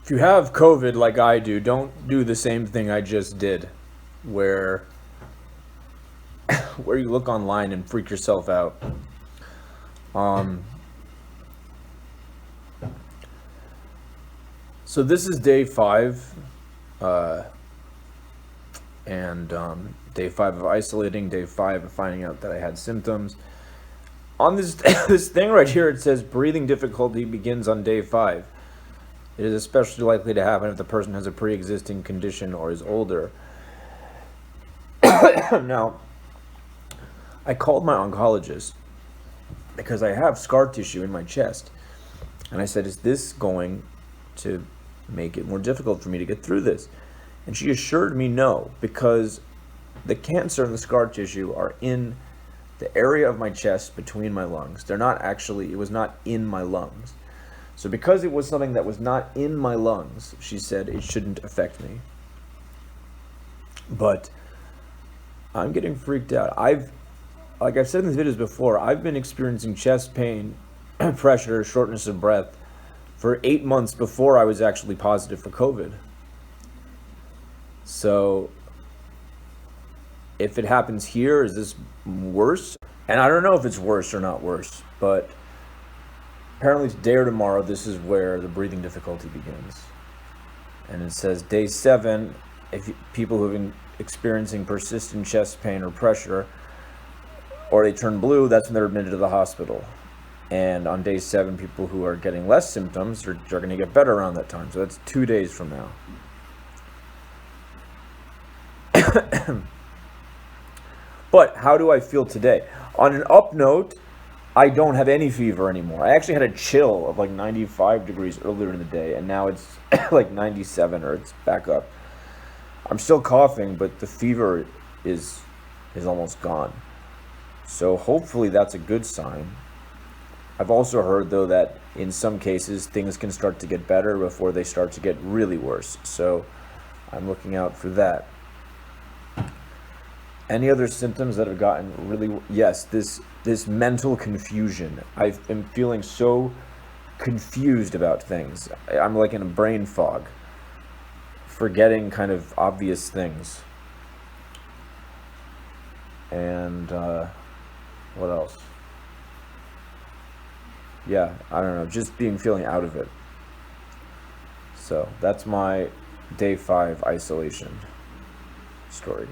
If you have COVID like I do, don't do the same thing I just did, where where you look online and freak yourself out. Um, so this is day five, uh, and day five of isolating, day five of finding out that I had symptoms. On this this thing right here, it says breathing difficulty begins on day five. It is especially likely to happen if the person has a pre-existing condition or is older. Now, I called my oncologist because I have scar tissue in my chest. And I said, is this going to make it more difficult for me to get through this? And she assured me no, because the cancer and the scar tissue are in the area of my chest between my lungs. They're not actually, it was not in my lungs. So because it was something that was not in my lungs, she said it shouldn't affect me. But I'm getting freaked out. Like I've said in these videos before, I've been experiencing chest pain, pressure, shortness of breath for 8 months before I was actually positive for COVID. So if it happens here, is this worse? And I don't know if it's worse or not worse, but apparently today or tomorrow, this is where the breathing difficulty begins. And it says day 7, people who have been experiencing persistent chest pain or pressure, or they turn blue, that's when they're admitted to the hospital. And on day 7, people who are getting less symptoms are going to get better around that time. So that's 2 days from now. But how do I feel today? On an up note, I don't have any fever anymore. I actually had a chill of like 95 degrees earlier in the day, and now it's like 97, or it's back up. I'm still coughing, but the fever is almost gone. So hopefully that's a good sign. I've also heard, though, that in some cases things can start to get better before they start to get really worse. So I'm looking out for that. Any other symptoms that have gotten really... Yes, this mental confusion. I've been feeling so confused about things. I'm like in a brain fog, forgetting kind of obvious things. And what else? Yeah, I don't know, just feeling out of it. So that's my day 5 isolation story.